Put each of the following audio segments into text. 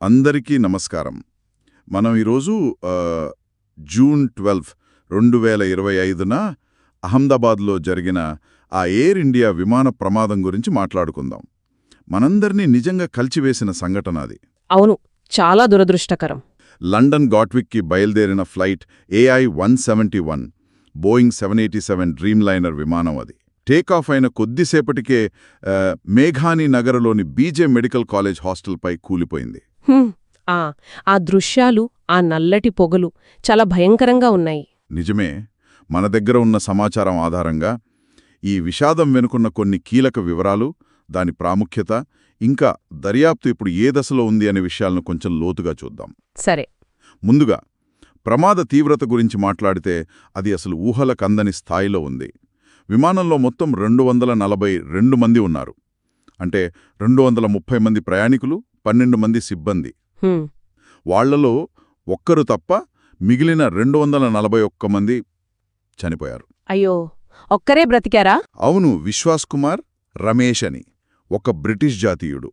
అందరికీ నమస్కారం. మనం ఈరోజు జూన్ 12, 2025న అహ్మదాబాద్లో జరిగిన ఆ ఎయిర్ ఇండియా విమాన ప్రమాదం గురించి మాట్లాడుకుందాం. మనందరినీ నిజంగా కలిచివేసిన సంఘటన అది. అవును, చాలా దురదృష్టకరం. లండన్ గాట్విక్కి బయలుదేరిన flight AI-171 Boeing 787 dream liner విమానం అది. టేకాఫ్ అయిన కొద్దిసేపటికే మేఘాని నగరలోని బీజే మెడికల్ కాలేజ్ హాస్టల్పై కూలిపోయింది. ఆ దృశ్యాలు, ఆ నల్లటి పొగలు చాలా భయంకరంగా ఉన్నాయి. నిజమే. మన దగ్గర ఉన్న సమాచారం ఆధారంగా ఈ విషాదం వెనుకున్న కొన్ని కీలక వివరాలు, దాని ప్రాముఖ్యత, ఇంకా దర్యాప్తు ఇప్పుడు ఏ దశలో ఉంది అనే విషయాలను కొంచెం లోతుగా చూద్దాం. సరే. ముందుగా ప్రమాద తీవ్రత గురించి మాట్లాడితే అది అసలు ఊహలకందని స్థాయిలో ఉంది. విమానంలో మొత్తం 242 మంది ఉన్నారు. అంటే 230 మంది ప్రయాణికులు, 12 మంది సిబ్బంది. వాళ్లలో ఒక్కరు తప్ప మిగిలిన 241 మంది చనిపోయారు. అయ్యో, ఒక్కరే బ్రతికారా? అవును. విశ్వాస్ కుమార్ రమేష్ అని ఒక బ్రిటిష్ జాతీయుడు.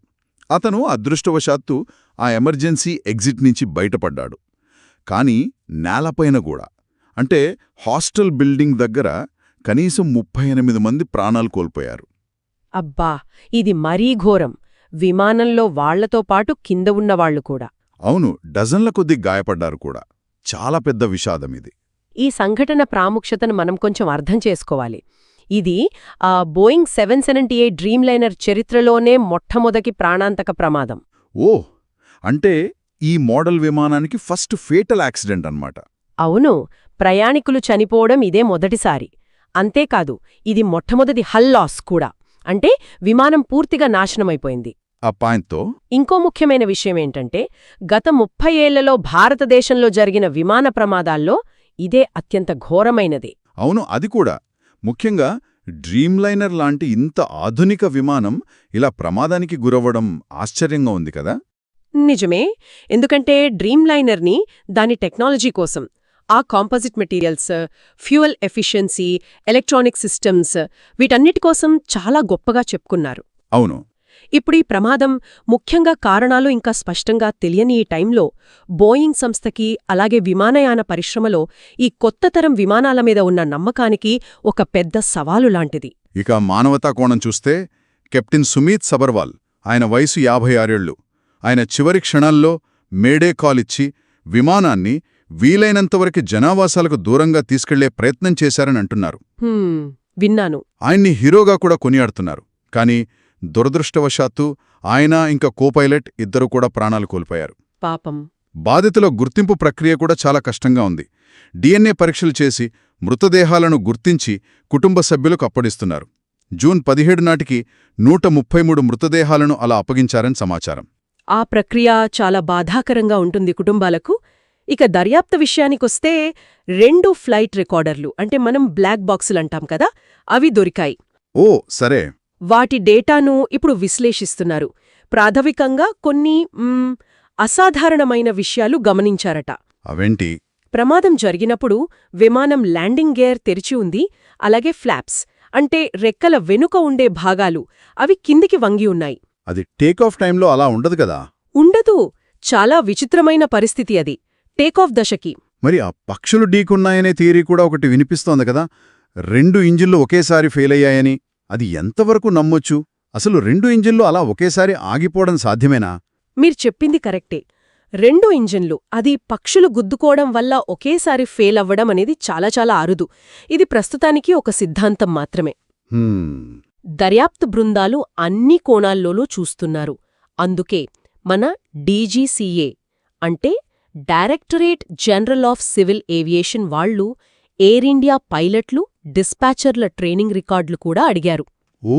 అతను అదృష్టవశాత్తు ఆ ఎమర్జెన్సీ ఎగ్జిట్ నుంచి బయటపడ్డాడు. కానీ నేలపైన కూడా, అంటే హాస్టల్ బిల్డింగ్ దగ్గర కనీసం 38 మంది ప్రాణాలు కోల్పోయారు. అబ్బా, ఇది మరీ ఘోరం. విమానంలో వాళ్లతో పాటు కింద ఉన్నవాళ్లు కూడా. అవును, డజన్ల కొద్దీ గాయపడ్డారు కూడా. చాలా పెద్ద విషాదం ఇది. ఈ సంఘటన ప్రాముఖ్యతను మనం కొంచెం అర్థం చేసుకోవాలి. ఇది బోయింగ్ 778 డ్రీమ్ లైనర్ చరిత్రలోనే మొట్టమొదటి ప్రాణాంతక ప్రమాదం. ఓహ్, అంటే ఈ మోడల్ విమానానికి ఫస్ట్ ఫేటల్ యాక్సిడెంట్ అన్నమాట. అవును, ప్రయాణికులు చనిపోవడం ఇదే మొదటిసారి. అంతేకాదు, ఇది మొట్టమొదటి హల్ లాస్ కూడా. అంటే విమానం పూర్తిగా నాశనమైపోయింది. ఆ పాయింట్తో ఇంకో ముఖ్యమైన విషయమేంటంటే, గత 30 ఏళ్లలో భారతదేశంలో జరిగిన విమాన ప్రమాదాల్లో ఇదే అత్యంత ఘోరమైనది. అవును, అది కూడా. ముఖ్యంగా డ్రీమ్ లైనర్ లాంటి ఇంత ఆధునిక విమానం ఇలా ప్రమాదానికి గురవ్వడం ఆశ్చర్యంగా ఉంది కదా. నిజమే. ఎందుకంటే డ్రీమ్ లైనర్ని దాని టెక్నాలజీ కోసం, ఆ composite materials, fuel efficiency, electronic systems, వీటన్నిటి కోసం చాలా గొప్పగా చెప్పుకున్నారు. అవును. ఇప్పుడు ఈ ప్రమాదం, ముఖ్యంగా కారణాలు ఇంకా స్పష్టంగా తెలియని ఈ టైంలో బోయింగ్ సంస్థకి, అలాగే విమానయాన పరిశ్రమలో ఈ కొత్త తరం విమానాల మీద ఉన్న నమ్మకానికి ఒక పెద్ద సవాలు లాంటిది. ఇక మానవతా కోణం చూస్తే కెప్టెన్ సుమీత్ సబర్వాల్, ఆయన వయసు 56 ఏళ్లు. ఆయన చివరి క్షణాల్లో మేడే కాల్ ఇచ్చి విమానాన్ని వీలైనంతవరకు జనావాసాలకు దూరంగా తీసుకెళ్లే ప్రయత్నం చేశారని అంటున్నారు. విన్నాను. ఆయన్ని హీరోగా కూడా కొనియాడుతున్నారు. కానీ దురదృష్టవశాత్తు ఆయన ఇంకా కోపైలట్ ఇద్దరు కూడా ప్రాణాలు కోల్పోయారు. పాపం. బాధితుల గుర్తింపు ప్రక్రియ కూడా చాలా కష్టంగా ఉంది. DNA పరీక్షలు చేసి మృతదేహాలను గుర్తించి కుటుంబ సభ్యులకు అప్పడిస్తున్నారు. జూన్ 17 నాటికి 133 మృతదేహాలను అలా అప్పగించారని సమాచారం. ఆ ప్రక్రియ చాలా బాధాకరంగా ఉంటుంది కుటుంబాలకు. ఇక దర్యాప్తు విషయానికొస్తే 2 ఫ్లైట్ రికార్డర్లు, అంటే మనం బ్లాక్ బాక్సులంటాం కదా, అవి దొరికాయి. ఓ సరే. వాటి డేటాను ఇప్పుడు విశ్లేషిస్తున్నారు. ప్రాథమికంగా కొన్ని అసాధారణమైన విషయాలు గమనించారట. అవేంటి? ప్రమాదం జరిగినప్పుడు విమానం ల్యాండింగ్ గేర్ తెరిచి ఉంది. అలాగే ఫ్లాప్స్, అంటే రెక్కల వెనుక ఉండే భాగాలు, అవి కిందికి వంగి ఉన్నాయి. అది టేకాఫ్ టైంలో అలా ఉండదు కదా. ఉండదు. చాలా విచిత్రమైన పరిస్థితి అది టేకాఫ్ దశకి. మరి ఆ పక్షులు ఢీకున్నాయనే థియరీ కూడా ఒకటి వినిపిస్తోంది కదా. 2 ఇంజిన్లు ఒకేసారి ఫెయిల్ అయ్యాయని. అది ఎంతవరకు నమ్మొచ్చు? అసలు 2 ఇంజిన్లు అలా ఒకేసారి ఆగిపోవడం సాధ్యమేనా? మీరు చెప్పింది కరెక్టే. 2 ఇంజిన్లు, అది పక్షులు గుద్దుకోవడం వల్ల ఒకేసారి ఫెయిల్ అవ్వడం అనేది చాలా చాలా అరుదు. ఇది ప్రస్తుతానికి ఒక సిద్ధాంతం మాత్రమే. దర్యాప్తు బృందాలు అన్ని కోణాల్లోనూ చూస్తున్నారు. అందుకే మన DGCA, అంటే directorate general of civil aviation వాళ్లు ఎయిర్ ఇండియా పైలట్లు, డిస్పాచర్ల ట్రైనింగ్ రికార్డులు కూడా అడిగారు. ఓ,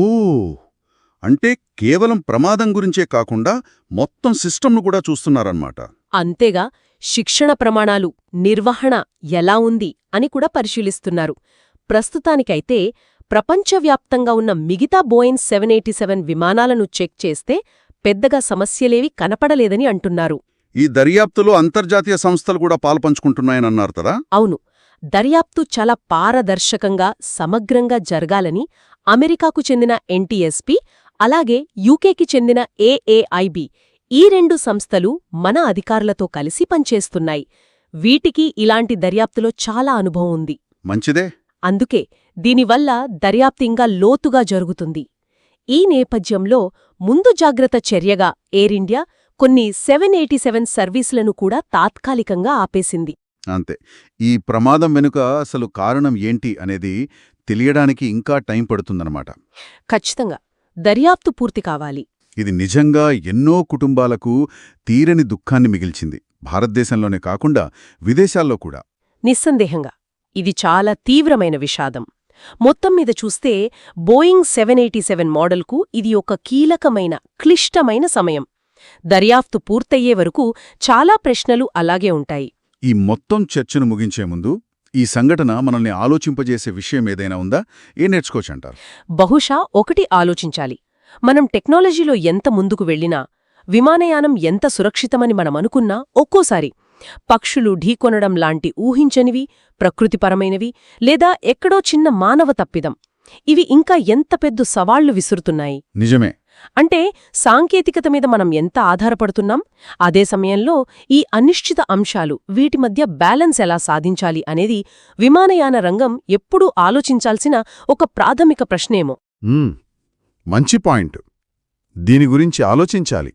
అంటే కేవలం ప్రమాదం గురించే కాకుండా మొత్తం సిస్టమ్ను కూడా చూస్తున్నారన్నమాట. అంతేగా, శిక్షణ ప్రమాణాలు, నిర్వహణ ఎలా ఉంది అని కూడా పరిశీలిస్తున్నారు. ప్రస్తుతానికైతే ప్రపంచవ్యాప్తంగా ఉన్న మిగతా బోయింగ్ 787 విమానాలను చెక్ చేస్తే పెద్దగా సమస్యలేవి కనపడలేదని అంటున్నారు. ఈ దర్యాప్తులో అంతర్జాతీయ సంస్థలు కూడా పాల్పంచుకుంటున్నాయనన్నారు కదా. అవును. దర్యాప్తు చాలా పారదర్శకంగా, సమగ్రంగా జరగాలని అమెరికాకు చెందిన NTSB, అలాగే యూకేకి చెందిన AAIB, ఈ 2 సంస్థలు మన అధికారులతో కలిసి పనిచేస్తున్నాయి. వీటికి ఇలాంటి దర్యాప్తులో చాలా అనుభవం ఉంది. మంచిదే. అందుకే దీనివల్ల దర్యాప్తు ఇంకా లోతుగా జరుగుతుంది. ఈ నేపథ్యంలో ముందు జాగ్రత్త చర్యగా ఎయిర్ ఇండియా కొన్ని 787 సర్వీసులను కూడా తాత్కాలికంగా ఆపేసింది. అంతే. ఈ ప్రమాదం వెనుక అసలు కారణం ఏంటి అనేది తెలియడానికి ఇంకా టైం పడుతుందన్నమాట. ఖచ్చితంగా దర్యాప్తు పూర్తి కావాలి. ఇది నిజంగా ఎన్నో కుటుంబాలకు తీరని దుఃఖాన్ని మిగిల్చింది. భారతదేశంలోనే కాకుండా విదేశాల్లో కూడా. నిస్సందేహంగా ఇది చాలా తీవ్రమైన విషాదం. మొత్తం మీద చూస్తే బోయింగ్ 787 మోడల్కు ఇది ఒక కీలకమైన, క్లిష్టమైన సమయం. దర్యాప్తు పూర్తయ్యే వరకు చాలా ప్రశ్నలు అలాగే ఉంటాయి. ఈ మొత్తం చర్చను ముగించే ముందు ఈ సంఘటన మనల్ని ఆలోచింపజేసే విషయం ఏదైనా ఉందా? ఏం నేర్చుకోవచ్చంటారు? బహుశా ఒకటి ఆలోచించాలి. మనం టెక్నాలజీలో ఎంత ముందుకు వెళ్ళినా, విమానయానం ఎంత సురక్షితమని మనమనుకున్నా ఒక్కోసారి పక్షులు ఢీకొనడం లాంటి ఊహించనివి, ప్రకృతిపరమైనవి, లేదా ఎక్కడో చిన్న మానవ తప్పిదం ఇవి ఇంకా ఎంత పెద్ద సవాళ్లు విసురుతున్నాయి. నిజమే. అంటే సాంకేతికత మీద మనం ఎంత ఆధారపడుతున్నాం, అదే సమయంలో ఈ అనిశ్చిత అంశాలు, వీటి మధ్య బ్యాలెన్స్ ఎలా సాధించాలి అనేది విమానయాన రంగం ఎప్పుడూ ఆలోచించాల్సిన ఒక ప్రాథమిక ప్రశ్నేమో. మంచి పాయింట్. దీని గురించి ఆలోచించాలి.